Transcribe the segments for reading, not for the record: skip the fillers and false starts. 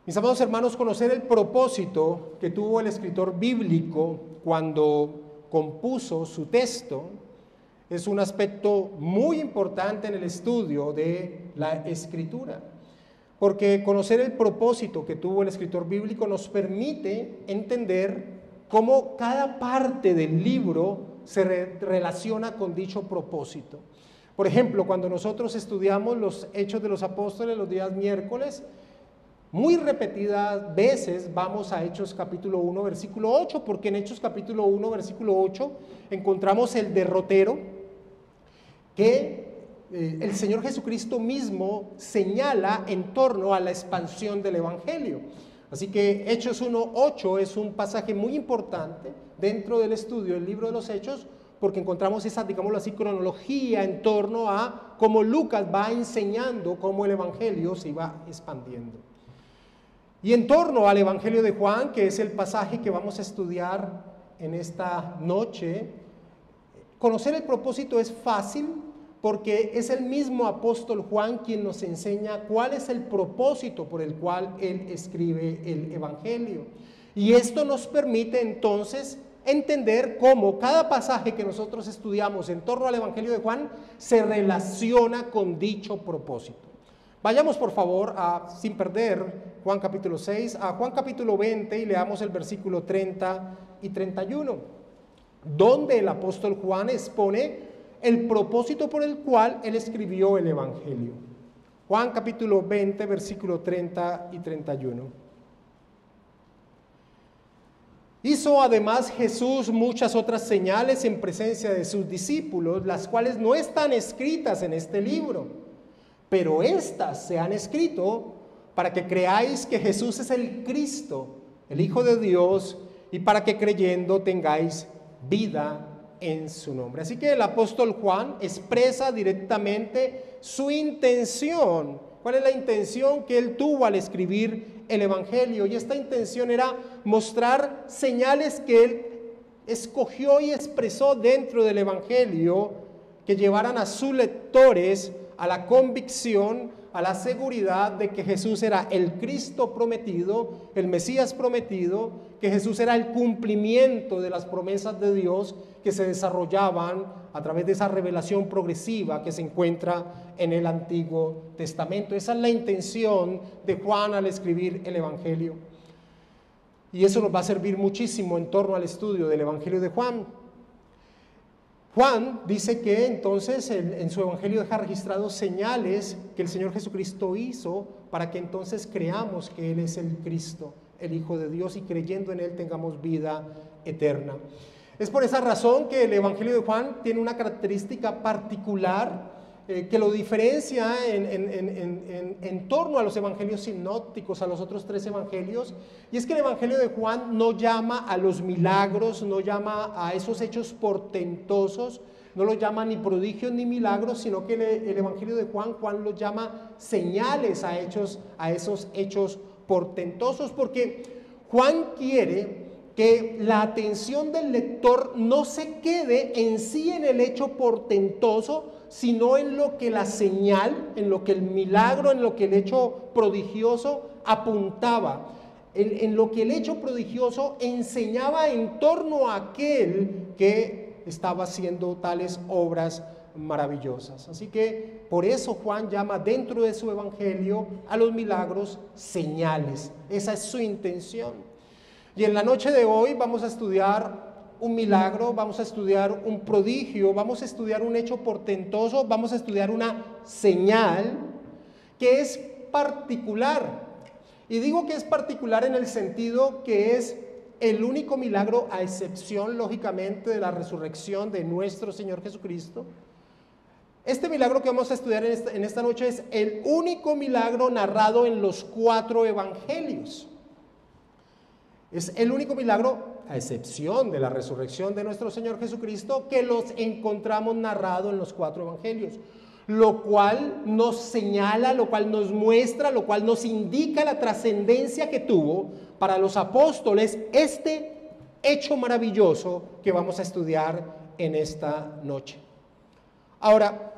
Mis amados hermanos, conocer el propósito que tuvo el escritor bíblico cuando compuso su texto es un aspecto muy importante en el estudio de la Escritura, porque conocer el propósito que tuvo el escritor bíblico nos permite entender cómo cada parte del libro se relaciona con dicho propósito. Por ejemplo, cuando nosotros estudiamos los Hechos de los Apóstoles los días miércoles, muy repetidas veces vamos a Hechos capítulo 1, versículo 8, porque en Hechos capítulo 1, versículo 8 encontramos el derrotero que el Señor Jesucristo mismo señala en torno a la expansión del Evangelio. Así que Hechos 1, 8 es un pasaje muy importante dentro del estudio del libro de los Hechos, porque encontramos esa, digámoslo así, cronología en torno a cómo Lucas va enseñando cómo el Evangelio se iba expandiendo. Y en torno al Evangelio de Juan, que es el pasaje que vamos a estudiar en esta noche, conocer el propósito es fácil porque es el mismo apóstol Juan quien nos enseña cuál es el propósito por el cual él escribe el Evangelio. Y esto nos permite entonces entender cómo cada pasaje que nosotros estudiamos en torno al Evangelio de Juan se relaciona con dicho propósito. Vayamos por favor, sin perder Juan capítulo 6, a Juan capítulo 20 y leamos el versículo 30 y 31, donde el apóstol Juan expone el propósito por el cual él escribió el Evangelio. Juan capítulo 20, versículo 30 y 31. Hizo además Jesús muchas otras señales en presencia de sus discípulos, las cuales no están escritas en este libro. Pero estas se han escrito para que creáis que Jesús es el Cristo, el Hijo de Dios, y para que creyendo tengáis vida en su nombre. Así que el apóstol Juan expresa directamente su intención. ¿Cuál es la intención que él tuvo al escribir el Evangelio? Y esta intención era mostrar señales que él escogió y expresó dentro del Evangelio que llevaran a sus lectores a la convicción, a la seguridad de que Jesús era el Cristo prometido, el Mesías prometido, que Jesús era el cumplimiento de las promesas de Dios que se desarrollaban a través de esa revelación progresiva que se encuentra en el Antiguo Testamento. Esa es la intención de Juan al escribir el Evangelio. Y eso nos va a servir muchísimo en torno al estudio del Evangelio de Juan. Juan dice que entonces en su Evangelio deja registrados señales que el Señor Jesucristo hizo para que entonces creamos que Él es el Cristo, el Hijo de Dios, y creyendo en Él tengamos vida eterna. Es por esa razón que el Evangelio de Juan tiene una característica particular que lo diferencia en torno a los evangelios sinópticos, a los otros tres evangelios, y es que el Evangelio de Juan no llama a los milagros, no llama a esos hechos portentosos, no los llama ni prodigios ni milagros, sino que el Evangelio de Juan los llama señales a esos hechos portentosos, porque Juan quiere que la atención del lector no se quede en sí en el hecho portentoso, sino en lo que la señal, en lo que el milagro, en lo que el hecho prodigioso apuntaba, en lo que el hecho prodigioso enseñaba en torno a aquel que estaba haciendo tales obras maravillosas. Así que por eso Juan llama dentro de su evangelio a los milagros señales. Esa es su intención. Y en la noche de hoy vamos a estudiar un milagro, vamos a estudiar un prodigio, vamos a estudiar un hecho portentoso, vamos a estudiar una señal que es particular. Y digo que es particular en el sentido que es el único milagro, a excepción lógicamente de la resurrección de nuestro Señor Jesucristo. Este milagro que vamos a estudiar en esta noche es el único milagro narrado en los 4 evangelios. Es el único milagro, a excepción de la resurrección de nuestro Señor Jesucristo, que los encontramos narrado en los 4 evangelios, lo cual nos señala, lo cual nos muestra, lo cual nos indica la trascendencia que tuvo para los apóstoles este hecho maravilloso que vamos a estudiar en esta noche. Ahora,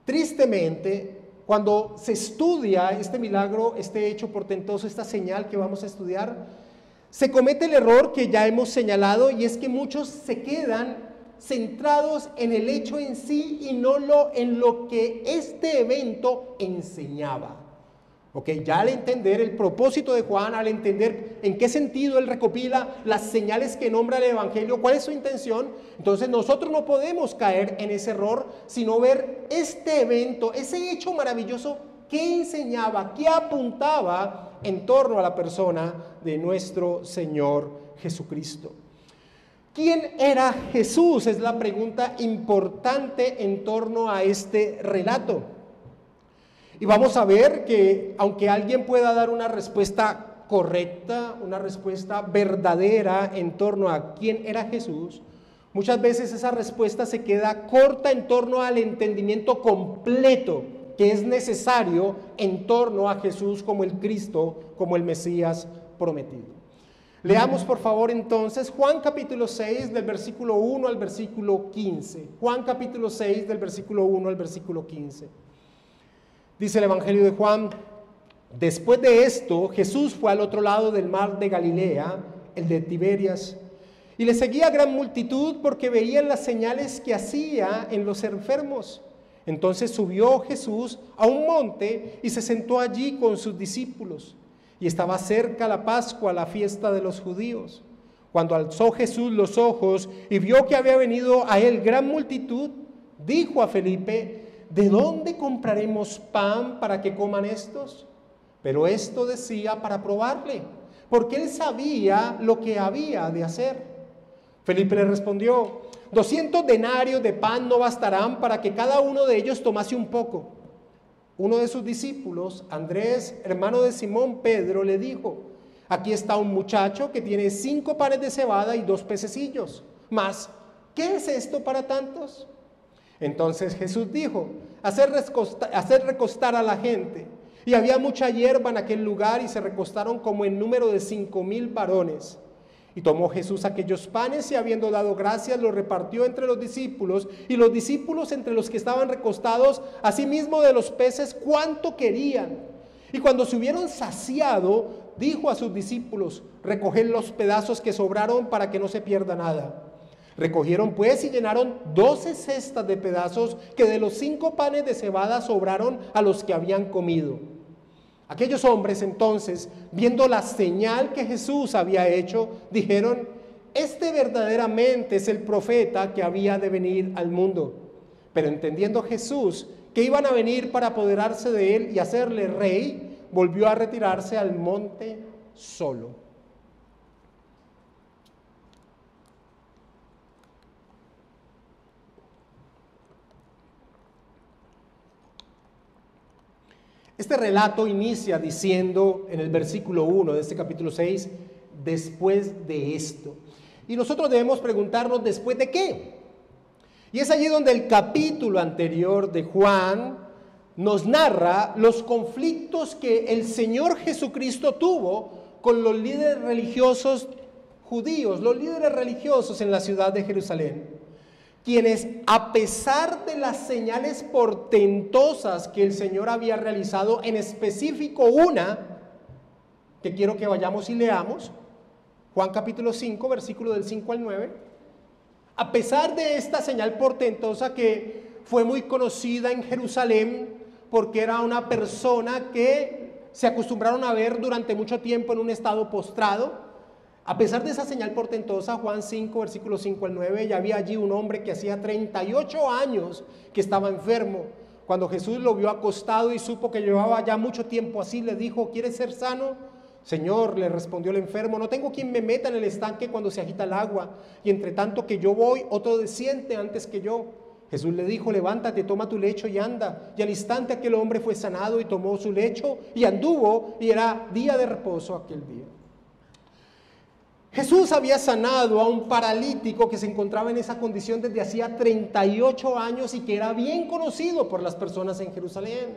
tristemente, cuando se estudia este milagro, este hecho portentoso, esta señal que vamos a estudiar, se comete el error que ya hemos señalado, y es que muchos se quedan centrados en el hecho en sí y no en lo que este evento enseñaba. Ok, ya al entender el propósito de Juan, al entender en qué sentido él recopila las señales que nombra el Evangelio, cuál es su intención, entonces nosotros no podemos caer en ese error, sino ver este evento, ese hecho maravilloso, qué enseñaba, qué apuntaba en torno a la persona de nuestro Señor Jesucristo. ¿Quién era Jesús? Es la pregunta importante en torno a este relato. Y vamos a ver que aunque alguien pueda dar una respuesta correcta, una respuesta verdadera en torno a quién era Jesús, muchas veces esa respuesta se queda corta en torno al entendimiento completo que es necesario en torno a Jesús como el Cristo, como el Mesías prometido. Leamos por favor entonces Juan capítulo 6 del versículo 1 al versículo 15. Juan capítulo 6 del versículo 1 al versículo 15. Dice el Evangelio de Juan: después de esto, Jesús fue al otro lado del mar de Galilea, el de Tiberias, y le seguía gran multitud porque veían las señales que hacía en los enfermos. Entonces subió Jesús a un monte y se sentó allí con sus discípulos. Y estaba cerca la Pascua, la fiesta de los judíos. Cuando alzó Jesús los ojos y vio que había venido a él gran multitud, dijo a Felipe: ¿de dónde compraremos pan para que coman estos? Pero esto decía para probarle, porque él sabía lo que había de hacer. Felipe le respondió: 200 denarios de pan no bastarán para que cada uno de ellos tomase un poco. Uno de sus discípulos, Andrés, hermano de Simón Pedro, le dijo: aquí está un muchacho que tiene 5 panes de cebada y 2 pececillos. Mas, ¿qué es esto para tantos? Entonces Jesús dijo: hacer recostar a la gente. Y había mucha hierba en aquel lugar, y se recostaron como en número de 5,000 varones. Y tomó Jesús aquellos panes, y habiendo dado gracias, los repartió entre los discípulos, y los discípulos entre los que estaban recostados, asimismo de los peces, cuanto querían. Y cuando se hubieron saciado, dijo a sus discípulos: recoged los pedazos que sobraron para que no se pierda nada. Recogieron pues y llenaron 12 cestas de pedazos que de los 5 panes de cebada sobraron a los que habían comido. Aquellos hombres entonces, viendo la señal que Jesús había hecho, dijeron: este verdaderamente es el profeta que había de venir al mundo. Pero entendiendo Jesús que iban a venir para apoderarse de él y hacerle rey, volvió a retirarse al monte solo. Este relato inicia diciendo en el versículo 1 de este capítulo 6, después de esto. Y nosotros debemos preguntarnos, ¿después de qué? Y es allí donde el capítulo anterior de Juan nos narra los conflictos que el Señor Jesucristo tuvo con los líderes religiosos judíos, los líderes religiosos en la ciudad de Jerusalén, quienes, a pesar de las señales portentosas que el Señor había realizado, en específico una que quiero que vayamos y leamos, Juan capítulo 5, versículo del 5 al 9, a pesar de esta señal portentosa que fue muy conocida en Jerusalén, porque era una persona que se acostumbraron a ver durante mucho tiempo en un estado postrado. A pesar de esa señal portentosa, Juan 5, versículos 5 al 9, ya había allí un hombre que hacía 38 años que estaba enfermo. Cuando Jesús lo vio acostado y supo que llevaba ya mucho tiempo así, le dijo: ¿quieres ser sano? Señor, le respondió el enfermo, no tengo quien me meta en el estanque cuando se agita el agua, y entre tanto que yo voy, otro desciende antes que yo. Jesús le dijo: levántate, toma tu lecho y anda. Y al instante aquel hombre fue sanado y tomó su lecho y anduvo, y era día de reposo aquel día. Jesús había sanado a un paralítico que se encontraba en esa condición desde hacía 38 años y que era bien conocido por las personas en Jerusalén.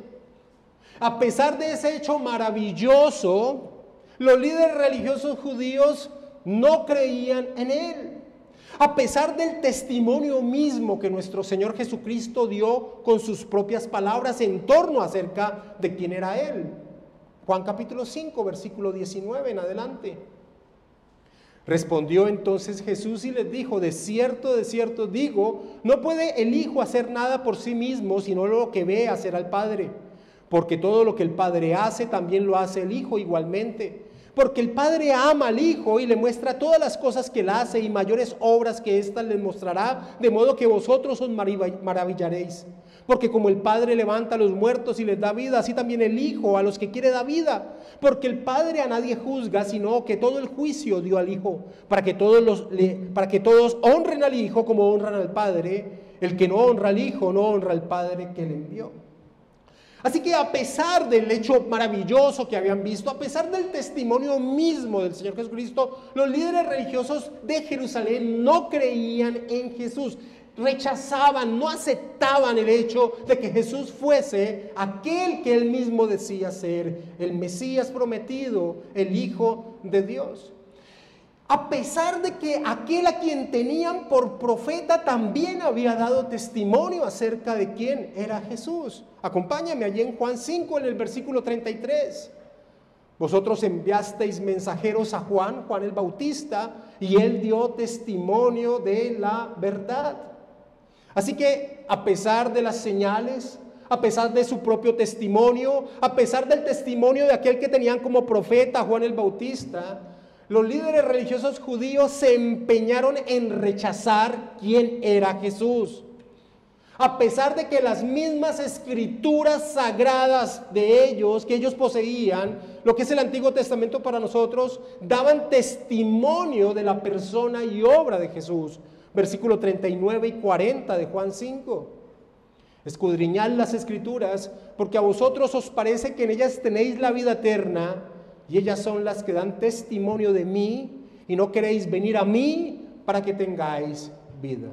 A pesar de ese hecho maravilloso, los líderes religiosos judíos no creían en él. a pesar del testimonio mismo que nuestro Señor Jesucristo dio con sus propias palabras en torno acerca de quién era Él. Juan capítulo 5, versículo 19 en adelante. Respondió entonces Jesús y les dijo: de cierto digo, no puede el Hijo hacer nada por sí mismo, sino lo que ve hacer al Padre. Porque todo lo que el Padre hace, también lo hace el Hijo igualmente. Porque el Padre ama al Hijo y le muestra todas las cosas que él hace, y mayores obras que éstas les mostrará, de modo que vosotros os maravillaréis. Porque como el Padre levanta a los muertos y les da vida, así también el Hijo a los que quiere da vida. Porque el Padre a nadie juzga, sino que todo el juicio dio al Hijo, para que todos honren al Hijo como honran al Padre. El que no honra al Hijo no honra al Padre que le envió. Así que a pesar del hecho maravilloso que habían visto, a pesar del testimonio mismo del Señor Jesucristo, los líderes religiosos de Jerusalén no creían en Jesús, rechazaban, no aceptaban el hecho de que Jesús fuese aquel que él mismo decía ser, el Mesías prometido, el Hijo de Dios. A pesar de que aquel a quien tenían por profeta también había dado testimonio acerca de quién era Jesús. Acompáñame allí en Juan 5, en el versículo 33. Vosotros enviasteis mensajeros a Juan el Bautista, y él dio testimonio de la verdad. Así que a pesar de las señales, a pesar de su propio testimonio, a pesar del testimonio de aquel que tenían como profeta, Juan el Bautista, los líderes religiosos judíos se empeñaron en rechazar quién era Jesús. A pesar de que las mismas escrituras sagradas de ellos, que ellos poseían, lo que es el Antiguo Testamento para nosotros, daban testimonio de la persona y obra de Jesús. Versículo 39 y 40 de Juan 5. Escudriñad las escrituras, porque a vosotros os parece que en ellas tenéis la vida eterna, y ellas son las que dan testimonio de mí, y no queréis venir a mí para que tengáis vida.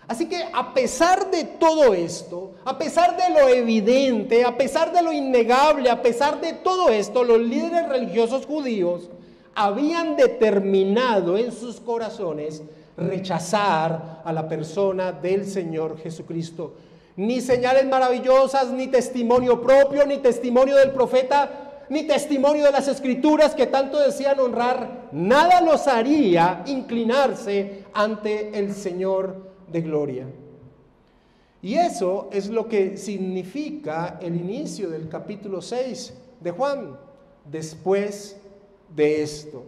Así que a pesar de todo esto, a pesar de lo evidente, a pesar de lo innegable, a pesar de todo esto, los líderes religiosos judíos habían determinado en sus corazones rechazar a la persona del Señor Jesucristo. Ni señales maravillosas, ni testimonio propio, ni testimonio del profeta, ni testimonio de las escrituras que tanto decían honrar, nada los haría inclinarse ante el Señor de gloria. Y eso es lo que significa el inicio del capítulo 6 de Juan. Después de esto.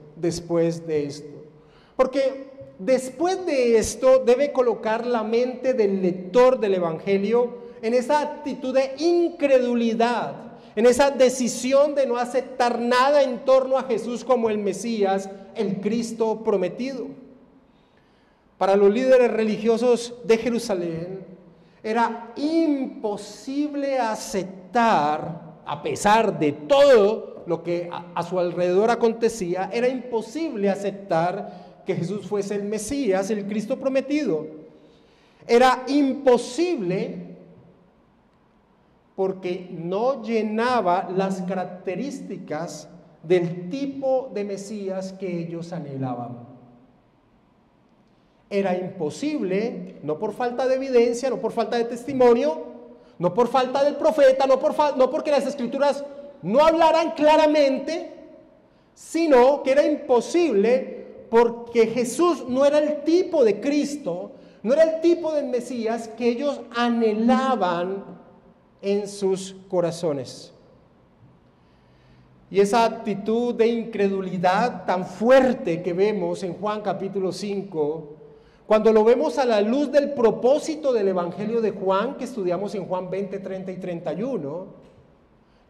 Porque después de esto debe colocar la mente del lector del Evangelio en esa actitud de incredulidad, en esa decisión de no aceptar nada en torno a Jesús como el Mesías, el Cristo prometido. Para los líderes religiosos de Jerusalén era imposible aceptar, a pesar de todo lo que a su alrededor acontecía, era imposible aceptar que Jesús fuese el Mesías, el Cristo prometido. Era imposible porque no llenaba las características del tipo de Mesías que ellos anhelaban. Era imposible, no por falta de evidencia, no por falta de testimonio, no por falta del profeta, no porque las escrituras no hablaran claramente, sino que era imposible porque Jesús no era el tipo de Cristo, no era el tipo de Mesías que ellos anhelaban en sus corazones. Y esa actitud de incredulidad tan fuerte que vemos en Juan capítulo 5, cuando lo vemos a la luz del propósito del Evangelio de Juan, que estudiamos en Juan 20, 30 y 31,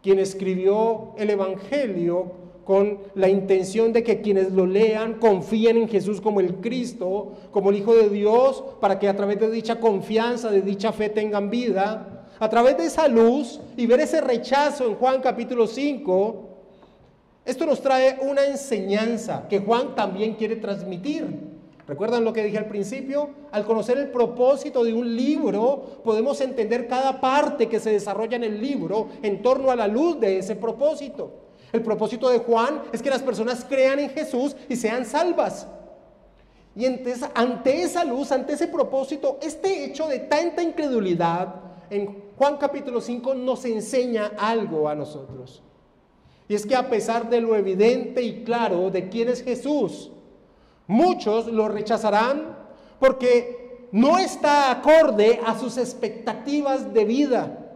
quien escribió el Evangelio con la intención de que quienes lo lean confíen en Jesús como el Cristo, como el Hijo de Dios, para que a través de dicha confianza, de dicha fe tengan vida. A través de esa luz y ver ese rechazo en Juan capítulo 5, esto nos trae una enseñanza que Juan también quiere transmitir. ¿Recuerdan lo que dije al principio? Al conocer el propósito de un libro, podemos entender cada parte que se desarrolla en el libro en torno a la luz de ese propósito. El propósito de Juan es que las personas crean en Jesús y sean salvas. Y entonces, ante esa luz, ante ese propósito, este hecho de tanta incredulidad, en Juan capítulo 5 nos enseña algo a nosotros. Y es que a pesar de lo evidente y claro de quién es Jesús, muchos lo rechazarán porque no está acorde a sus expectativas de vida.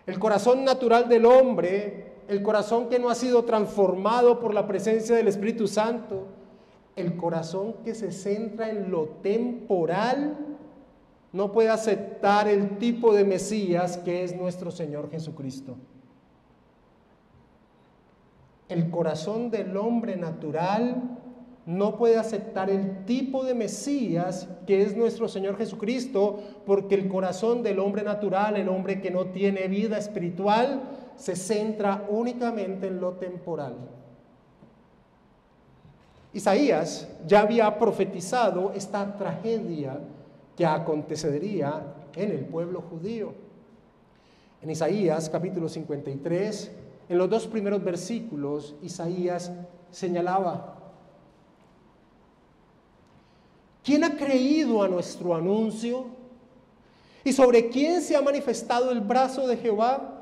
El corazón natural del hombre, el corazón que no ha sido transformado por la presencia del Espíritu Santo, el corazón que se centra en lo temporal, no puede aceptar el tipo de Mesías que es nuestro Señor Jesucristo. El corazón del hombre natural no puede aceptar el tipo de Mesías que es nuestro Señor Jesucristo, porque el corazón del hombre natural, el hombre que no tiene vida espiritual, se centra únicamente en lo temporal. Isaías ya había profetizado esta tragedia que acontecería en el pueblo judío. En Isaías capítulo 53, en los 2 primeros versículos, Isaías señalaba: ¿quién ha creído a nuestro anuncio? ¿Y sobre quién se ha manifestado el brazo de Jehová?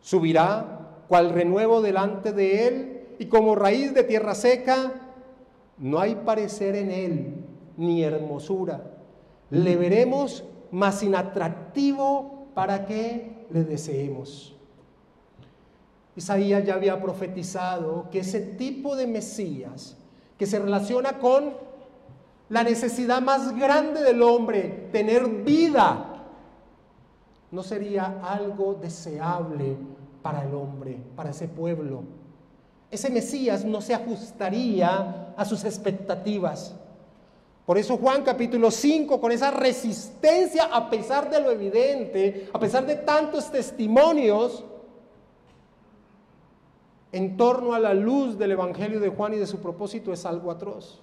Subirá cual renuevo delante de él, y como raíz de tierra seca, no hay parecer en él, ni hermosura. Le veremos, mas inatractivo para que le deseemos. Isaías ya había profetizado que ese tipo de Mesías, que se relaciona con la necesidad más grande del hombre, tener vida, no sería algo deseable para el hombre, para ese pueblo. Ese Mesías no se ajustaría a sus expectativas. Por eso Juan capítulo 5, con esa resistencia a pesar de lo evidente, a pesar de tantos testimonios en torno a la luz del Evangelio de Juan y de su propósito, es algo atroz.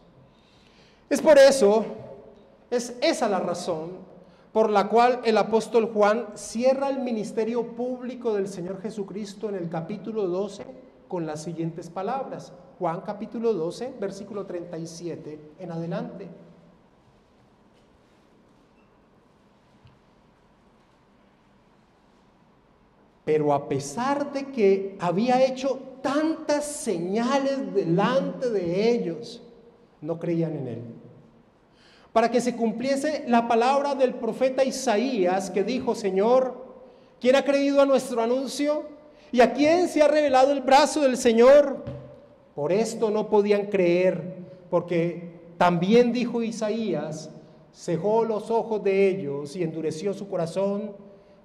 Es por eso, es esa la razón por la cual el apóstol Juan cierra el ministerio público del Señor Jesucristo en el capítulo 12 con las siguientes palabras. Juan capítulo 12, versículo 37 en adelante. Pero a pesar de que había hecho tantas señales delante de ellos, no creían en él. Para que se cumpliese la palabra del profeta Isaías, que dijo: Señor, ¿quién ha creído a nuestro anuncio? ¿Y a quién se ha revelado el brazo del Señor? Por esto no podían creer, porque también dijo Isaías: cegó los ojos de ellos y endureció su corazón,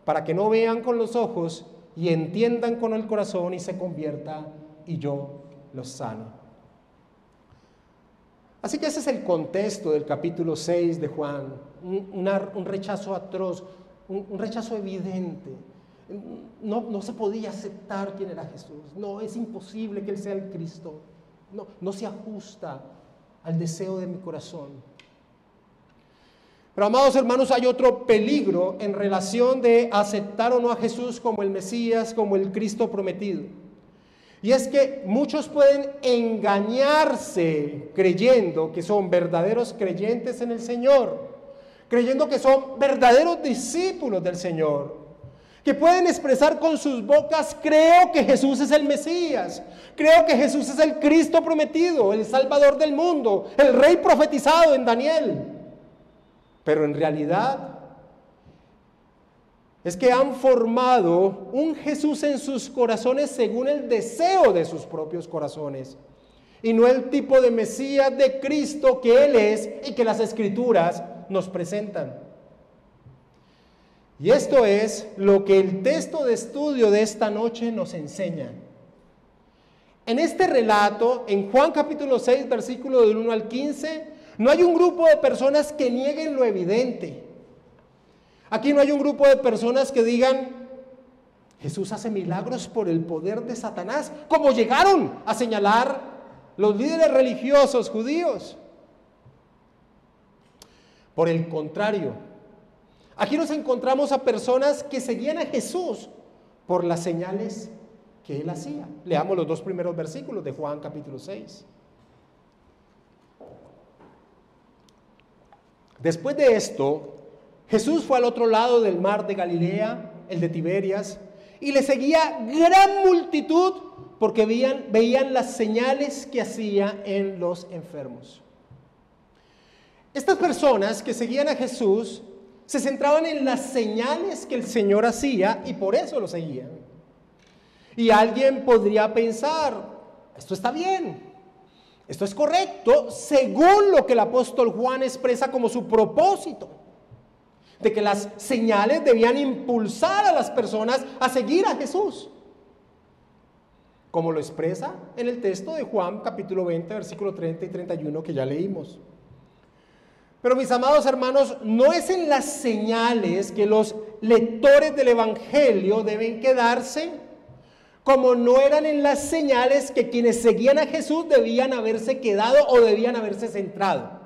para que no vean con los ojos y entiendan con el corazón y se convierta, y yo los sano. Así que ese es el contexto del capítulo 6 de Juan, un rechazo atroz, un rechazo evidente. No se podía aceptar quién era Jesús. No, es imposible que Él sea el Cristo. No se ajusta al deseo de mi corazón. Pero, amados hermanos, hay otro peligro en relación de aceptar o no a Jesús como el Mesías, como el Cristo prometido. Y es que muchos pueden engañarse creyendo que son verdaderos creyentes en el Señor, creyendo que son verdaderos discípulos del Señor, que pueden expresar con sus bocas: creo que Jesús es el Mesías, creo que Jesús es el Cristo prometido, el Salvador del mundo, el Rey profetizado en Daniel. Pero en realidad es que han formado un Jesús en sus corazones según el deseo de sus propios corazones, y no el tipo de Mesías de Cristo que Él es y que las Escrituras nos presentan. Y esto es lo que el texto de estudio de esta noche nos enseña. En este relato, en Juan capítulo 6, versículo del 1 al 15, no hay un grupo de personas que nieguen lo evidente. Aquí no hay un grupo de personas que digan: Jesús hace milagros por el poder de Satanás, como llegaron a señalar los líderes religiosos judíos. Por el contrario, aquí nos encontramos a personas que seguían a Jesús por las señales que Él hacía. Leamos los 2 primeros versículos de Juan capítulo 6. Después de esto, Jesús fue al otro lado del mar de Galilea, el de Tiberias, y le seguía gran multitud porque veían las señales que hacía en los enfermos. Estas personas que seguían a Jesús se centraban en las señales que el Señor hacía y por eso lo seguían. Y alguien podría pensar, esto está bien, esto es correcto, según lo que el apóstol Juan expresa como su propósito, de que las señales debían impulsar a las personas a seguir a Jesús, como lo expresa en el texto de Juan capítulo 20, versículo 30 y 31 que ya leímos. Pero mis amados hermanos, no es en las señales que los lectores del Evangelio deben quedarse, como no eran en las señales que quienes seguían a Jesús debían haberse quedado o debían haberse centrado.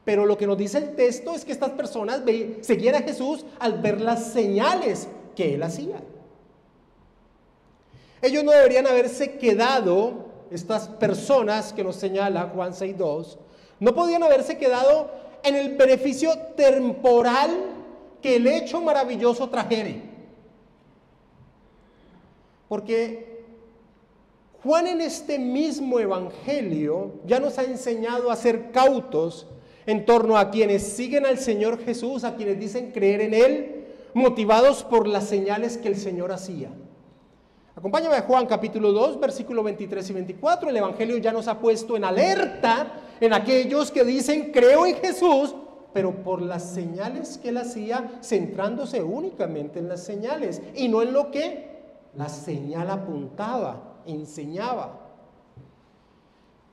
Pero lo que nos dice el texto es que estas personas seguían a Jesús al ver las señales que él hacía. Ellos no deberían haberse quedado, estas personas que nos señala Juan 6:2, no podían haberse quedado en el beneficio temporal que el hecho maravilloso trajere. Porque Juan en este mismo evangelio ya nos ha enseñado a ser cautos en torno a quienes siguen al Señor Jesús, a quienes dicen creer en Él, motivados por las señales que el Señor hacía. Acompáñame a Juan capítulo 2, versículo 23 y 24. El evangelio ya nos ha puesto en alerta en aquellos que dicen creo en Jesús, pero por las señales que Él hacía, centrándose únicamente en las señales y no en lo que la señal apuntaba, enseñaba.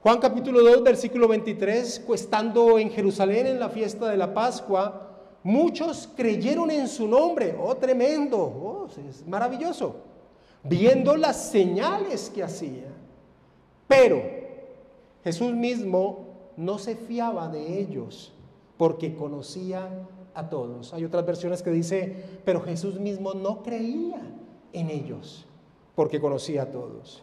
Juan capítulo 2, versículo 23, estando en Jerusalén en la fiesta de la Pascua, muchos creyeron en su nombre. Oh, tremendo, es maravilloso, viendo las señales que hacía. Pero Jesús mismo no se fiaba de ellos porque conocía a todos. Hay otras versiones que dice, pero Jesús mismo no creía en ellos porque conocía a todos.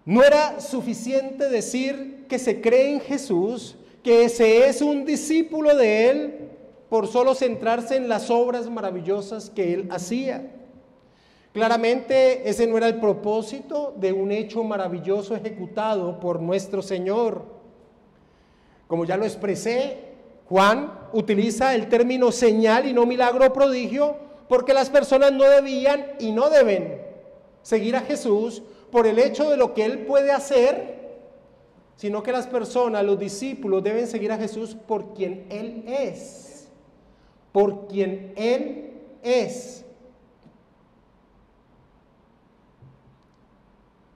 No era suficiente decir que se cree en Jesús, que se es un discípulo de Él, por solo centrarse en las obras maravillosas que Él hacía. Claramente ese no era el propósito de un hecho maravilloso ejecutado por nuestro Señor. Como ya lo expresé, Juan utiliza el término señal y no milagro o prodigio porque las personas no debían y no deben seguir a Jesús por el hecho de lo que Él puede hacer, sino que las personas, los discípulos, deben seguir a Jesús por quien Él es, por quien Él es.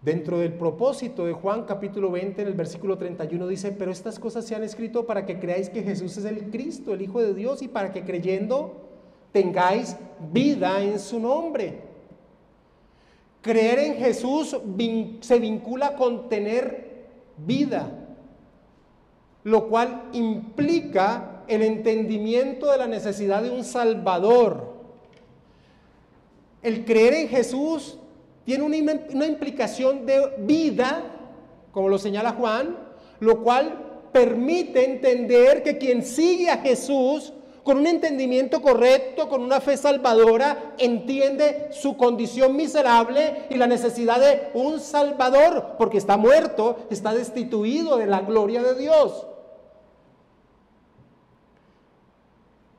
Dentro del propósito de Juan capítulo 20, en el versículo 31 dice, pero estas cosas se han escrito para que creáis que Jesús es el Cristo, el Hijo de Dios, y para que creyendo tengáis vida en su nombre. Creer en Jesús se vincula con tener vida, lo cual implica el entendimiento de la necesidad de un Salvador. El creer en Jesús tiene una implicación de vida, como lo señala Juan, lo cual permite entender que quien sigue a Jesús con un entendimiento correcto, con una fe salvadora, entiende su condición miserable y la necesidad de un Salvador, porque está muerto, está destituido de la gloria de Dios.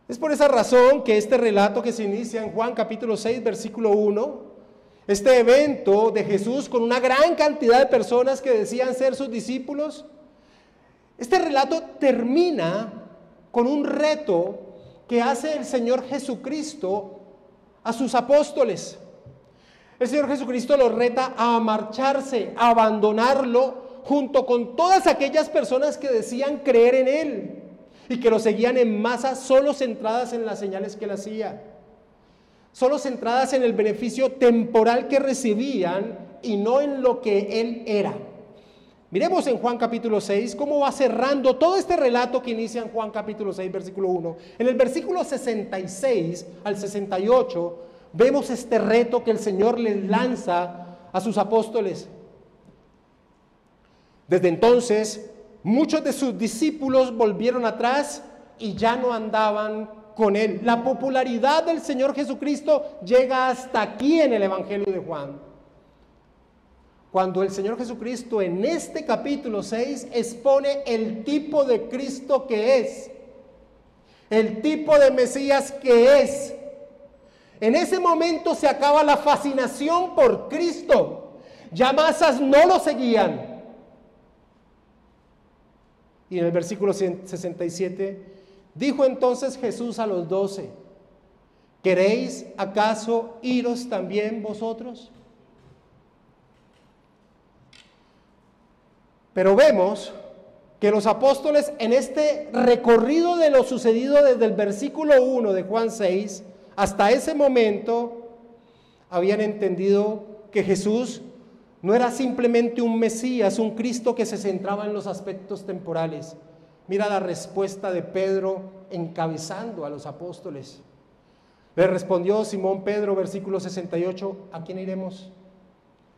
Es por esa razón que este relato que se inicia en Juan capítulo 6, versículo 1, este evento de Jesús con una gran cantidad de personas que decían ser sus discípulos, este relato termina con un reto que hace el Señor Jesucristo a sus apóstoles. El Señor Jesucristo los reta a marcharse, a abandonarlo, junto con todas aquellas personas que decían creer en Él y que lo seguían en masa, solo centradas en las señales que Él hacía, solo centradas en el beneficio temporal que recibían y no en lo que Él era. Miremos en Juan capítulo 6 cómo va cerrando todo este relato que inicia en Juan capítulo 6, versículo 1. En el versículo 66 al 68 vemos este reto que el Señor les lanza a sus apóstoles. Desde entonces, muchos de sus discípulos volvieron atrás y ya no andaban con él. La popularidad del Señor Jesucristo llega hasta aquí en el Evangelio de Juan. Cuando el Señor Jesucristo en este capítulo 6 expone el tipo de Cristo que es, el tipo de Mesías que es. En ese momento se acaba la fascinación por Cristo. Ya masas no lo seguían. Y en el versículo 67, dijo entonces Jesús a los 12, ¿queréis acaso iros también vosotros? Pero vemos que los apóstoles en este recorrido de lo sucedido desde el versículo 1 de Juan 6 hasta ese momento habían entendido que Jesús no era simplemente un Mesías, un Cristo que se centraba en los aspectos temporales. Mira la respuesta de Pedro encabezando a los apóstoles. Le respondió Simón Pedro, versículo 68, ¿a quién iremos?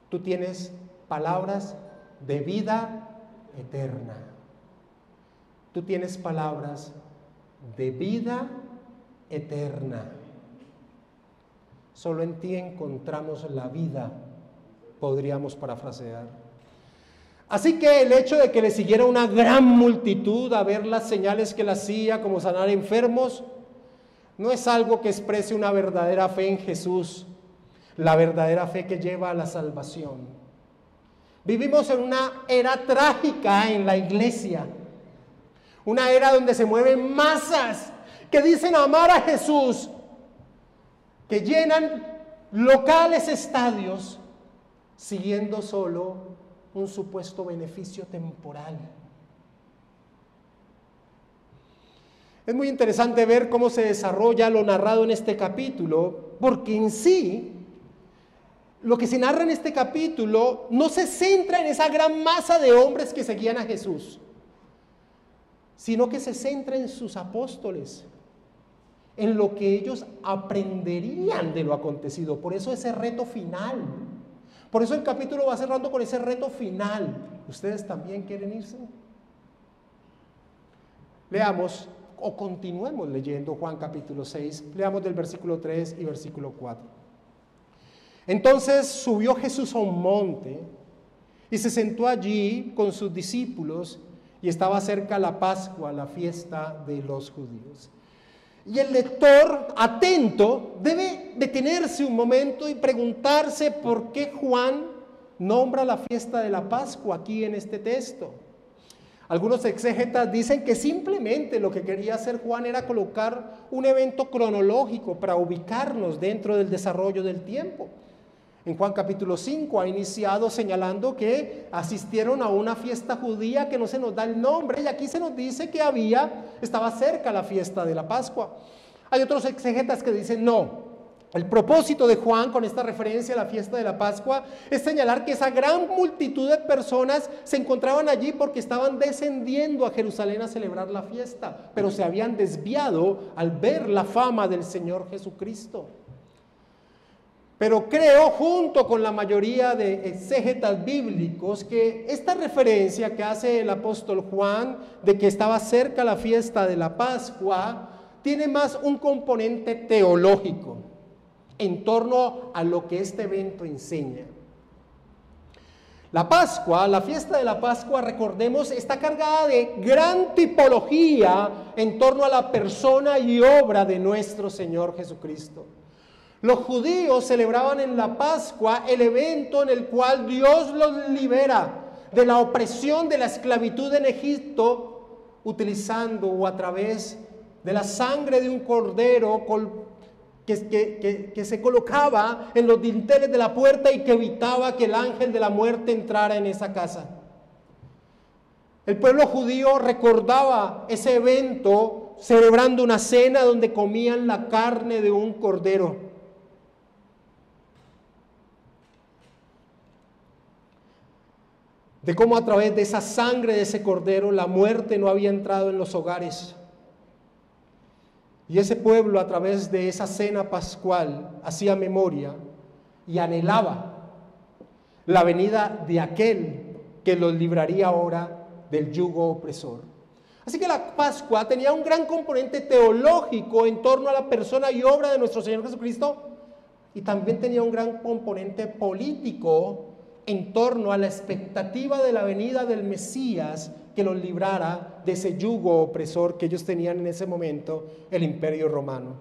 Tú tienes palabras de vida eterna. Tú tienes palabras de vida eterna. Solo en ti encontramos la vida, podríamos parafrasear. Así que el hecho de que le siguiera una gran multitud a ver las señales que él hacía, como sanar enfermos, no es algo que exprese una verdadera fe en Jesús, la verdadera fe que lleva a la salvación. Vivimos en una era trágica en la iglesia, una era donde se mueven masas que dicen amar a Jesús, que llenan locales, estadios, siguiendo solo un supuesto beneficio temporal. Es muy interesante ver cómo se desarrolla lo narrado en este capítulo, porque en sí, lo que se narra en este capítulo no se centra en esa gran masa de hombres que seguían a Jesús, sino que se centra en sus apóstoles, en lo que ellos aprenderían de lo acontecido. Por eso ese reto final. Por eso el capítulo va cerrando con ese reto final. ¿Ustedes también quieren irse? Leamos o continuemos leyendo Juan capítulo 6. Leamos del versículo 3 y versículo 4. Entonces subió Jesús a un monte y se sentó allí con sus discípulos, y estaba cerca la Pascua, la fiesta de los judíos. Y el lector atento debe detenerse un momento y preguntarse por qué Juan nombra la fiesta de la Pascua aquí en este texto. Algunos exégetas dicen que simplemente lo que quería hacer Juan era colocar un evento cronológico para ubicarnos dentro del desarrollo del tiempo. En Juan capítulo 5 ha iniciado señalando que asistieron a una fiesta judía que no se nos da el nombre, y aquí se nos dice que estaba cerca la fiesta de la Pascua. Hay otros exégetas que dicen no. El propósito de Juan con esta referencia a la fiesta de la Pascua es señalar que esa gran multitud de personas se encontraban allí porque estaban descendiendo a Jerusalén a celebrar la fiesta, pero se habían desviado al ver la fama del Señor Jesucristo. Pero creo, junto con la mayoría de exégetas bíblicos, que esta referencia que hace el apóstol Juan de que estaba cerca la fiesta de la Pascua tiene más un componente teológico en torno a lo que este evento enseña. La Pascua, la fiesta de la Pascua, recordemos, está cargada de gran tipología en torno a la persona y obra de nuestro Señor Jesucristo. Los judíos celebraban en la Pascua el evento en el cual Dios los libera de la opresión de la esclavitud en Egipto, utilizando o a través de la sangre de un cordero que se colocaba en los dinteles de la puerta y que evitaba que el ángel de la muerte entrara en esa casa. El pueblo judío recordaba ese evento celebrando una cena donde comían la carne de un cordero. De cómo a través de esa sangre de ese cordero la muerte no había entrado en los hogares. Y ese pueblo, a través de esa cena pascual, hacía memoria y anhelaba la venida de aquel que los libraría ahora del yugo opresor. Así que la Pascua tenía un gran componente teológico en torno a la persona y obra de nuestro Señor Jesucristo, y también tenía un gran componente político en torno a la expectativa de la venida del Mesías que los librara de ese yugo opresor que ellos tenían en ese momento, el Imperio Romano.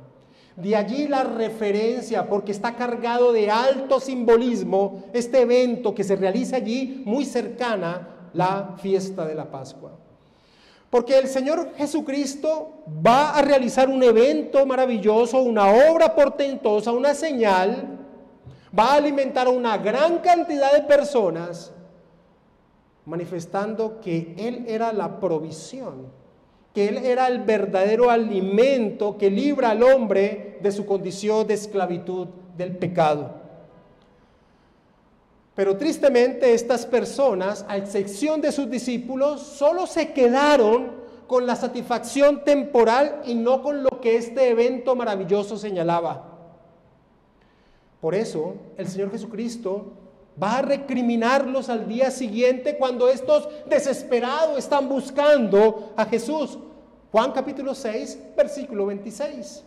De allí la referencia, porque está cargado de alto simbolismo este evento que se realiza allí, muy cercana, la fiesta de la Pascua. Porque el Señor Jesucristo va a realizar un evento maravilloso, una obra portentosa, una señal, va a alimentar a una gran cantidad de personas, manifestando que Él era la provisión, que Él era el verdadero alimento que libra al hombre de su condición de esclavitud del pecado. Pero tristemente estas personas, a excepción de sus discípulos, solo se quedaron con la satisfacción temporal y no con lo que este evento maravilloso señalaba. Por eso el Señor Jesucristo va a recriminarlos al día siguiente cuando estos desesperados están buscando a Jesús. Juan capítulo 6, versículo 26.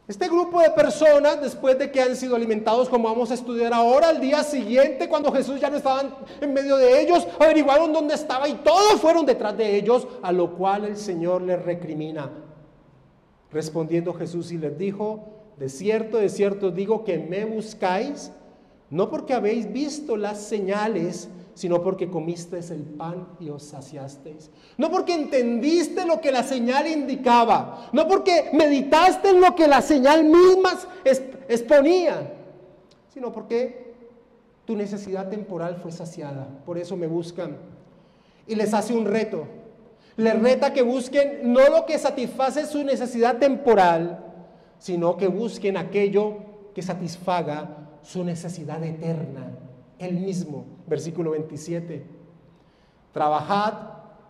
Este grupo de personas, después de que han sido alimentados, como vamos a estudiar ahora, al día siguiente, cuando Jesús ya no estaba en medio de ellos, averiguaron dónde estaba y todos fueron detrás de ellos, a lo cual el Señor les recrimina. Respondiendo Jesús y les dijo: de cierto os digo que me buscáis, no porque habéis visto las señales, sino porque comisteis el pan y os saciasteis. No porque entendiste lo que la señal indicaba, no porque meditaste en lo que la señal misma exponía, sino porque tu necesidad temporal fue saciada. Por eso me buscan. Y les hace un reto. Les reta que busquen no lo que satisface su necesidad temporal, sino que busquen aquello que satisfaga su necesidad eterna, Él mismo. Versículo 27. Trabajad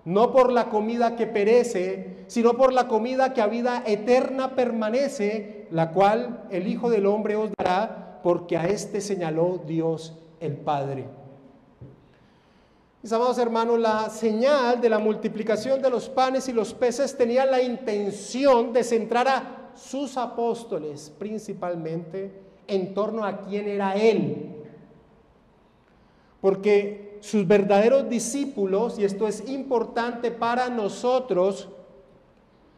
no por la comida que perece, sino por la comida que a vida eterna permanece, la cual el Hijo del Hombre os dará, porque a este señaló Dios el Padre. Mis amados hermanos, la señal de la multiplicación de los panes y los peces tenía la intención de centrar a sus apóstoles principalmente en torno a quién era Él, porque sus verdaderos discípulos, y esto es importante para nosotros,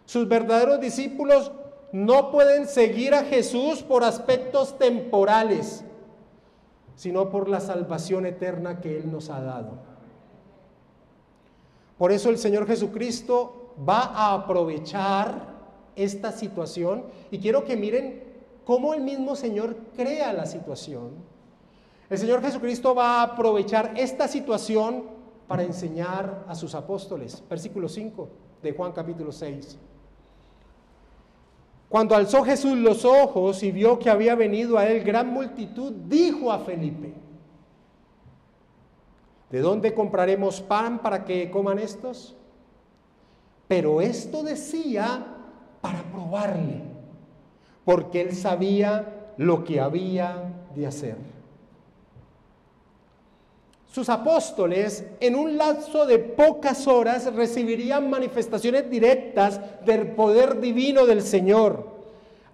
sus verdaderos discípulos no pueden seguir a Jesús por aspectos temporales, sino por la salvación eterna que Él nos ha dado. Por eso el Señor Jesucristo va a aprovechar esta situación, y quiero que miren cómo el mismo Señor crea la situación. El Señor Jesucristo va a aprovechar esta situación para enseñar a sus apóstoles. Versículo 5 de Juan capítulo 6. Cuando alzó Jesús los ojos y vio que había venido a él gran multitud, dijo a Felipe: ¿de dónde compraremos pan para que coman estos? Pero esto decía para probarle, porque él sabía lo que había de hacer. Sus apóstoles, en un lapso de pocas horas, recibirían manifestaciones directas del poder divino del Señor.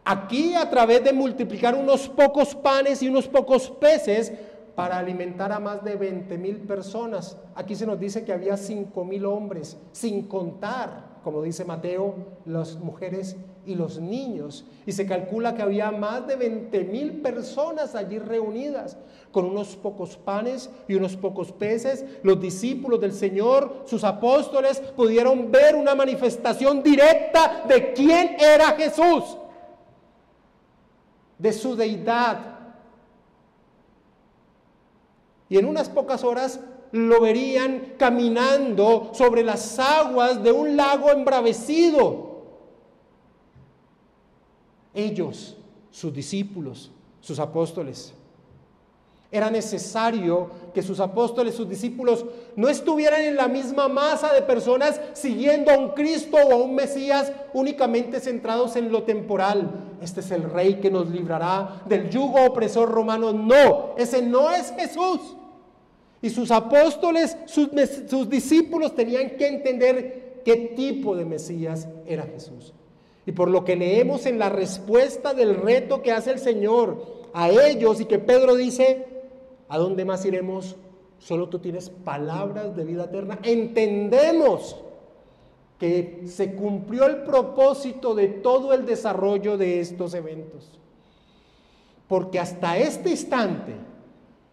Aquí, a través de multiplicar unos pocos panes y unos pocos peces para alimentar a más de 20,000 personas. Aquí se nos dice que había 5,000 hombres, sin contar, como dice Mateo, las mujeres y los niños. Y se calcula que había más de 20,000 personas allí reunidas. Con unos pocos panes y unos pocos peces, los discípulos del Señor, sus apóstoles, pudieron ver una manifestación directa de quién era Jesús, de su deidad. Y en unas pocas horas lo verían caminando sobre las aguas de un lago embravecido. Ellos, sus discípulos, sus apóstoles. Era necesario que sus apóstoles, sus discípulos, no estuvieran en la misma masa de personas siguiendo a un Cristo o a un Mesías únicamente centrados en lo temporal. Este es el Rey que nos librará del yugo opresor romano. No, ese no es Jesús. Y sus apóstoles, sus discípulos tenían que entender qué tipo de Mesías era Jesús. Y por lo que leemos en la respuesta del reto que hace el Señor a ellos y que Pedro dice, ¿a dónde más iremos? Solo tú tienes palabras de vida eterna. Entendemos que se cumplió el propósito de todo el desarrollo de estos eventos. Porque hasta este instante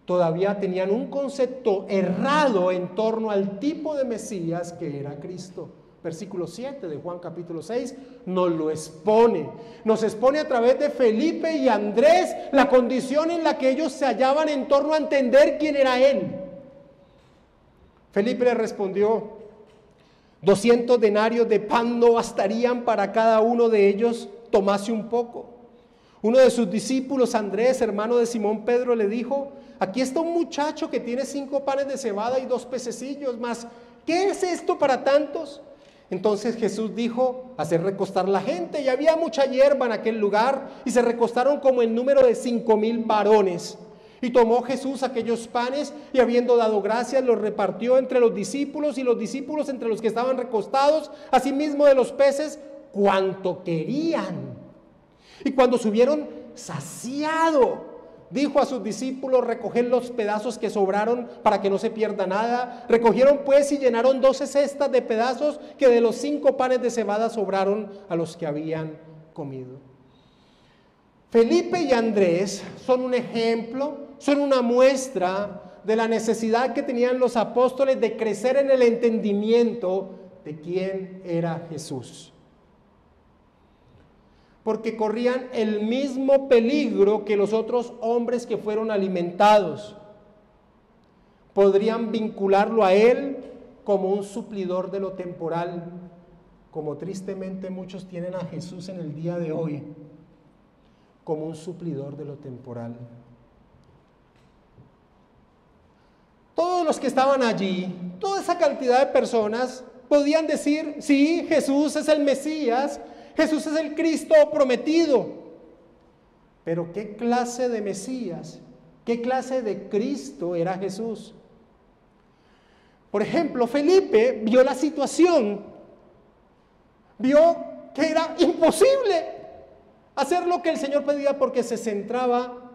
todavía tenían un concepto errado en torno al tipo de Mesías que era Cristo. Versículo 7 de Juan capítulo 6 nos lo expone. Nos expone a través de Felipe y Andrés la condición en la que ellos se hallaban en torno a entender quién era Él. Felipe le respondió, 200 denarios de pan no bastarían para cada uno de ellos, tomase un poco. Uno de sus discípulos, Andrés, hermano de Simón Pedro, le dijo, aquí está un muchacho que tiene 5 panes de cebada y 2 pececillos, mas ¿qué es esto para tantos? Entonces Jesús dijo, hacer recostar la gente, y había mucha hierba en aquel lugar, y se recostaron como en número de 5,000 varones. Y tomó Jesús aquellos panes, y habiendo dado gracias, los repartió entre los discípulos, y los discípulos entre los que estaban recostados, asimismo de los peces, cuanto querían. Y cuando se hubieron saciado, dijo a sus discípulos, recoged los pedazos que sobraron para que no se pierda nada. Recogieron pues y llenaron 12 cestas de pedazos que de los 5 panes de cebada sobraron a los que habían comido. Felipe y Andrés son un ejemplo, son una muestra de la necesidad que tenían los apóstoles de crecer en el entendimiento de quién era Jesús. Porque corrían el mismo peligro que los otros hombres que fueron alimentados. Podrían vincularlo a Él como un suplidor de lo temporal, como tristemente muchos tienen a Jesús en el día de hoy, como un suplidor de lo temporal. Todos los que estaban allí, toda esa cantidad de personas, podían decir, sí, Jesús es el Mesías, Jesús es el Cristo prometido. Pero ¿qué clase de Mesías, qué clase de Cristo era Jesús? Por ejemplo, Felipe vio la situación, vio que era imposible hacer lo que el Señor pedía porque se centraba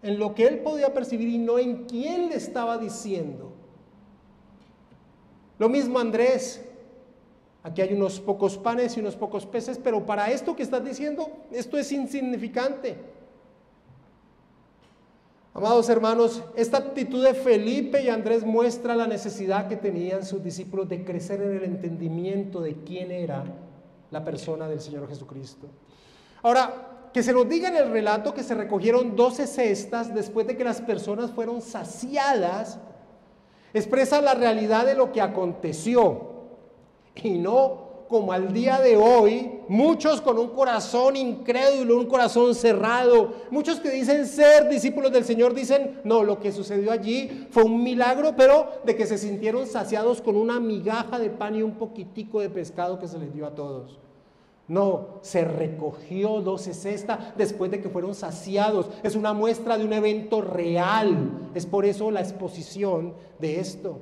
en lo que él podía percibir y no en quién le estaba diciendo. Lo mismo Andrés. Aquí hay unos pocos panes y unos pocos peces, pero para esto que estás diciendo, esto es insignificante. Amados hermanos, esta actitud de Felipe y Andrés muestra la necesidad que tenían sus discípulos de crecer en el entendimiento de quién era la persona del Señor Jesucristo. Ahora, que se nos diga en el relato que se recogieron 12 cestas después de que las personas fueron saciadas, expresa la realidad de lo que aconteció. Y no como al día de hoy, muchos con un corazón incrédulo, un corazón cerrado, muchos que dicen ser discípulos del Señor, dicen, no, lo que sucedió allí fue un milagro, pero de que se sintieron saciados con una migaja de pan y un poquitico de pescado que se les dio a todos. No, se recogió 12 cestas después de que fueron saciados. Es una muestra de un evento real. Es por eso la exposición de esto.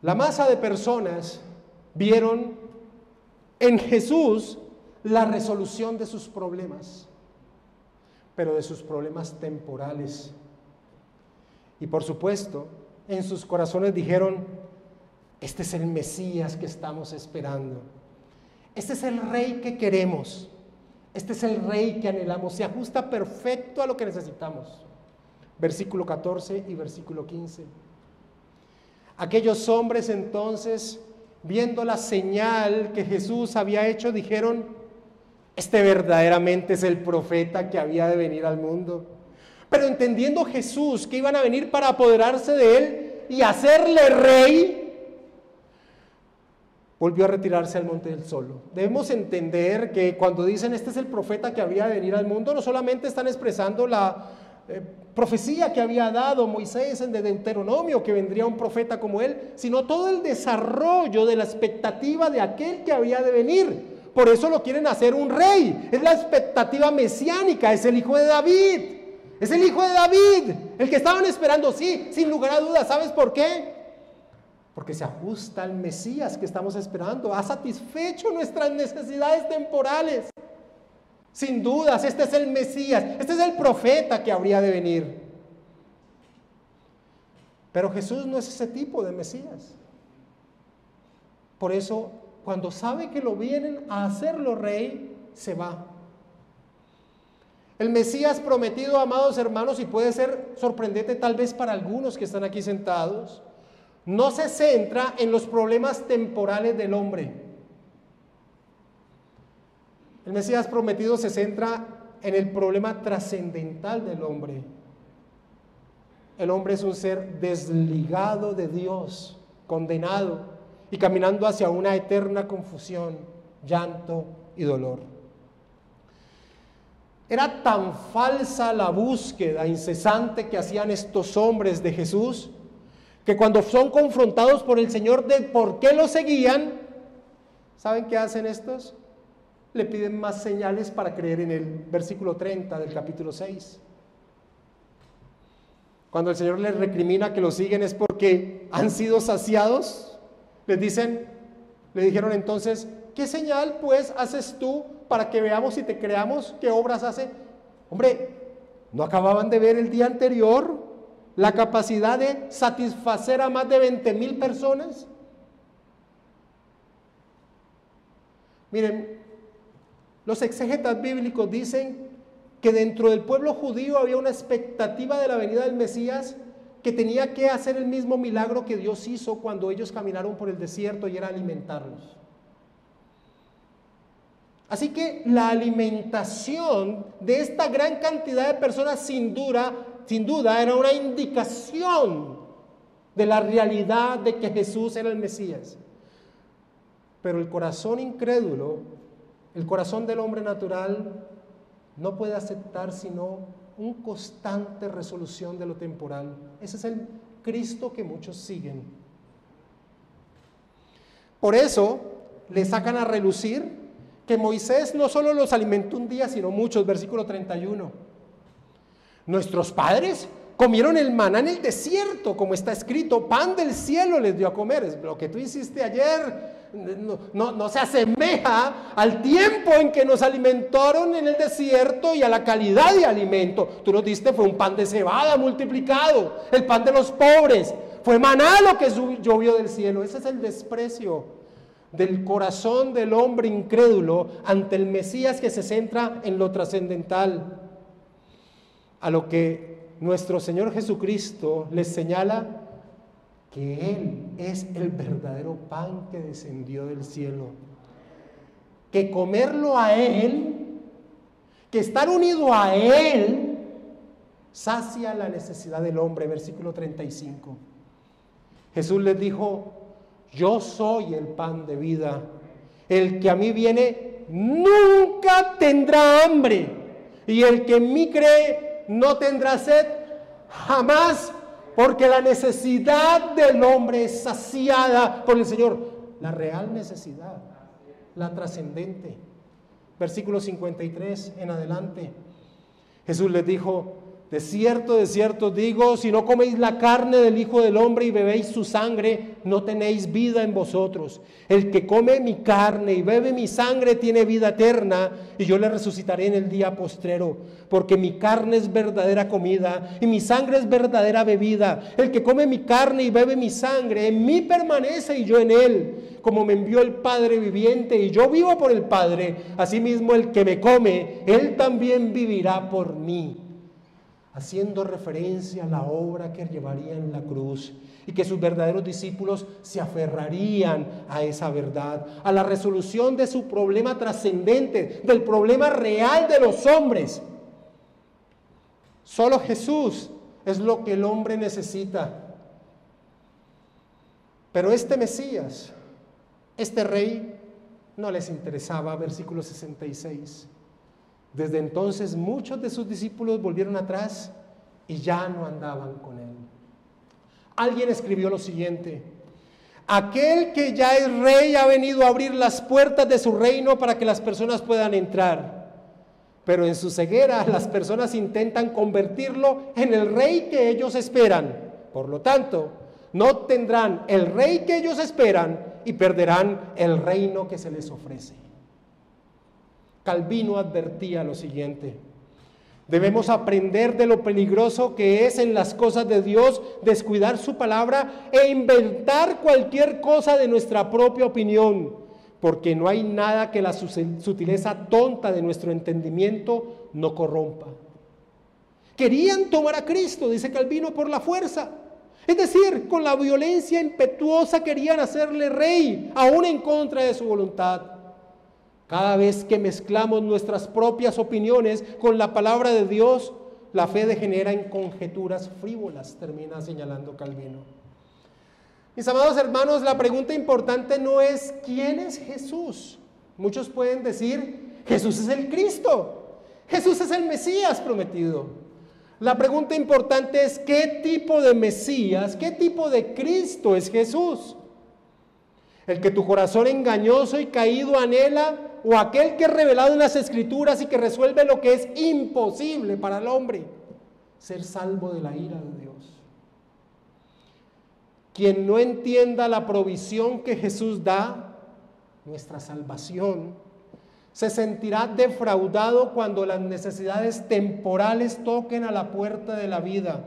La masa de personas vieron en Jesús la resolución de sus problemas, pero de sus problemas temporales. Y por supuesto, en sus corazones dijeron, este es el Mesías que estamos esperando. Este es el Rey que queremos. Este es el Rey que anhelamos. Se ajusta perfecto a lo que necesitamos. Versículo 14 y versículo 15. Aquellos hombres entonces, viendo la señal que Jesús había hecho, dijeron, este verdaderamente es el profeta que había de venir al mundo. Pero entendiendo Jesús que iban a venir para apoderarse de él y hacerle rey, volvió a retirarse al monte del Solo. Debemos entender que cuando dicen este es el profeta que había de venir al mundo, no solamente están expresando la profecía que había dado Moisés en Deuteronomio, que vendría un profeta como él, sino todo el desarrollo de la expectativa de aquel que había de venir. Por eso lo quieren hacer un rey. Es la expectativa mesiánica, es el hijo de David. Es el hijo de David, el que estaban esperando, sí, sin lugar a dudas. ¿Sabes por qué? Porque se ajusta al Mesías que estamos esperando. Ha satisfecho nuestras necesidades temporales. Sin dudas, este es el Mesías, este es el profeta que habría de venir. Pero Jesús no es ese tipo de Mesías. Por eso, cuando sabe que lo vienen a hacerlo rey, se va. El Mesías prometido, amados hermanos, y puede ser sorprendente tal vez para algunos que están aquí sentados, no se centra en los problemas temporales del hombre. El Mesías prometido se centra en el problema trascendental del hombre. El hombre es un ser desligado de Dios, condenado y caminando hacia una eterna confusión, llanto y dolor. Era tan falsa la búsqueda incesante que hacían estos hombres de Jesús, que cuando son confrontados por el Señor de por qué lo seguían, ¿saben qué hacen estos? Le piden más señales para creer en él. Versículo 30 del capítulo 6. Cuando el Señor les recrimina que lo siguen es porque han sido saciados, le dijeron entonces, ¿qué señal pues haces tú para que veamos y te creamos? ¿Qué obras hace? Hombre, ¿no acababan de ver el día anterior la capacidad de satisfacer a más de 20,000 personas? Miren, los exégetas bíblicos dicen que dentro del pueblo judío había una expectativa de la venida del Mesías que tenía que hacer el mismo milagro que Dios hizo cuando ellos caminaron por el desierto, y era alimentarlos. Así que la alimentación de esta gran cantidad de personas sin duda era una indicación de la realidad de que Jesús era el Mesías. Pero el corazón incrédulo, el corazón del hombre natural, no puede aceptar sino una constante resolución de lo temporal. Ese es el Cristo que muchos siguen. Por eso le sacan a relucir que Moisés no solo los alimentó un día, sino muchos. Versículo 31. Nuestros padres comieron el maná en el desierto, como está escrito, pan del cielo les dio a comer. Es lo que tú hiciste ayer. No se asemeja al tiempo en que nos alimentaron en el desierto y a la calidad de alimento. Tú nos diste, fue un pan de cebada multiplicado, el pan de los pobres, fue maná lo que llovió del cielo. Ese es el desprecio del corazón del hombre incrédulo ante el Mesías que se centra en lo trascendental, a lo que nuestro Señor Jesucristo les señala que Él es el verdadero pan que descendió del cielo, que comerlo a Él, que estar unido a Él, sacia la necesidad del hombre. Versículo 35. Jesús les dijo: yo soy el pan de vida, el que a mí viene nunca tendrá hambre, y el que en mí cree no tendrá sed jamás, porque la necesidad del hombre es saciada por el Señor. La real necesidad, la trascendente. Versículo 53 en adelante. Jesús les dijo: de cierto os digo, si no coméis la carne del Hijo del Hombre y bebéis su sangre, no tenéis vida en vosotros. El que come mi carne y bebe mi sangre tiene vida eterna, y yo le resucitaré en el día postrero, porque mi carne es verdadera comida y mi sangre es verdadera bebida. El que come mi carne y bebe mi sangre, en mí permanece y yo en él. Como me envió el Padre viviente y yo vivo por el Padre, asimismo el que me come, él también vivirá por mí. Haciendo referencia a la obra que llevaría en la cruz, y que sus verdaderos discípulos se aferrarían a esa verdad, a la resolución de su problema trascendente, del problema real de los hombres. Solo Jesús es lo que el hombre necesita. Pero este Mesías, este rey, no les interesaba. Versículo 66. Desde entonces muchos de sus discípulos volvieron atrás y ya no andaban con él. Alguien escribió lo siguiente: Aquel que ya es rey ha venido a abrir las puertas de su reino para que las personas puedan entrar. Pero en su ceguera las personas intentan convertirlo en el rey que ellos esperan. Por lo tanto, no tendrán el rey que ellos esperan y perderán el reino que se les ofrece. Calvino advertía lo siguiente: debemos aprender de lo peligroso que es en las cosas de Dios descuidar su palabra e inventar cualquier cosa de nuestra propia opinión, porque no hay nada que la sutileza tonta de nuestro entendimiento no corrompa. Querían tomar a Cristo, dice Calvino, por la fuerza. Es decir, con la violencia impetuosa querían hacerle rey, aún en contra de su voluntad. Cada vez que mezclamos nuestras propias opiniones con la palabra de Dios, la fe degenera en conjeturas frívolas, termina señalando Calvino. Mis amados hermanos, la pregunta importante no es ¿quién es Jesús? Muchos pueden decir, Jesús es el Cristo, Jesús es el Mesías prometido. La pregunta importante es ¿qué tipo de Mesías, qué tipo de Cristo es Jesús? ¿El que tu corazón engañoso y caído anhela, o aquel que es revelado en las Escrituras y que resuelve lo que es imposible para el hombre, ser salvo de la ira de Dios? Quien no entienda la provisión que Jesús da, nuestra salvación, se sentirá defraudado cuando las necesidades temporales toquen a la puerta de la vida,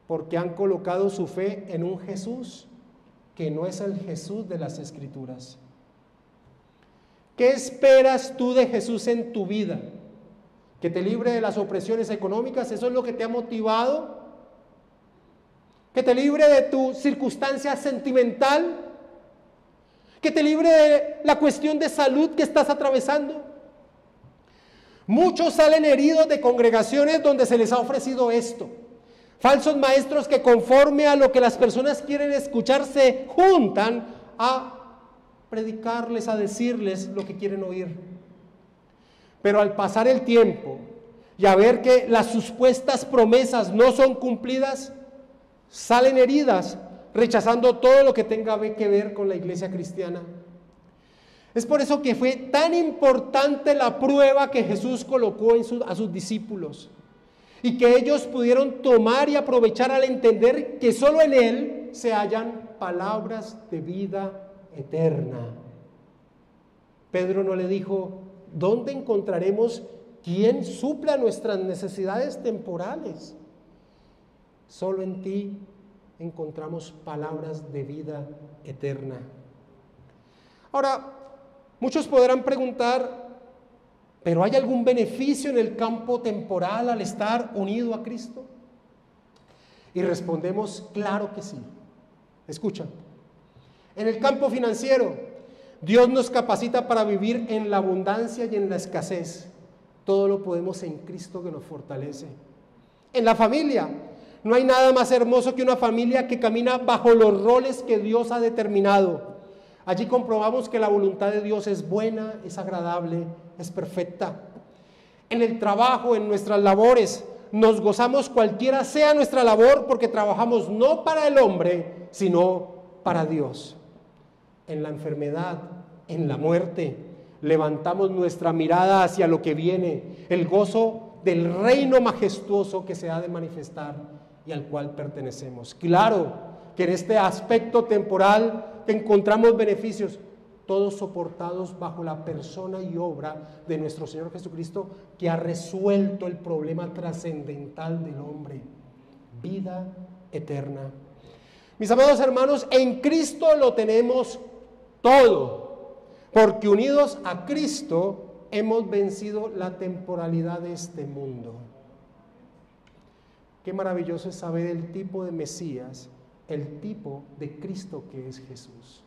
porque han colocado su fe en un Jesús que no es el Jesús de las Escrituras. ¿Qué esperas tú de Jesús en tu vida? ¿Que te libre de las opresiones económicas? ¿Eso es lo que te ha motivado? ¿Que te libre de tu circunstancia sentimental? ¿Que te libre de la cuestión de salud que estás atravesando? Muchos salen heridos de congregaciones donde se les ha ofrecido esto. Falsos maestros que conforme a lo que las personas quieren escuchar se juntan a predicarles, a decirles lo que quieren oír. Pero al pasar el tiempo y a ver que las supuestas promesas no son cumplidas, salen heridas, rechazando todo lo que tenga que ver con la iglesia cristiana. Es por eso que fue tan importante la prueba que Jesús colocó a sus discípulos, y que ellos pudieron tomar y aprovechar al entender que solo en Él se hallan palabras de vida eterna. Pedro no le dijo, ¿dónde encontraremos quien supla nuestras necesidades temporales? Solo en ti encontramos palabras de vida eterna. Ahora, muchos podrán preguntar, ¿pero hay algún beneficio en el campo temporal al estar unido a Cristo? Y respondemos, claro que sí. Escucha, en el campo financiero, Dios nos capacita para vivir en la abundancia y en la escasez. Todo lo podemos en Cristo que nos fortalece. En la familia, no hay nada más hermoso que una familia que camina bajo los roles que Dios ha determinado. Allí comprobamos que la voluntad de Dios es buena, es agradable, es perfecta. En el trabajo, en nuestras labores, nos gozamos cualquiera sea nuestra labor porque trabajamos no para el hombre, sino para Dios. En la enfermedad, en la muerte, levantamos nuestra mirada hacia lo que viene, el gozo del reino majestuoso que se ha de manifestar y al cual pertenecemos. Claro que en este aspecto temporal encontramos beneficios, todos soportados bajo la persona y obra de nuestro Señor Jesucristo, que ha resuelto el problema trascendental del hombre, vida eterna. Mis amados hermanos, en Cristo lo tenemos todo, porque unidos a Cristo hemos vencido la temporalidad de este mundo. Qué maravilloso es saber el tipo de Mesías, el tipo de Cristo que es Jesús.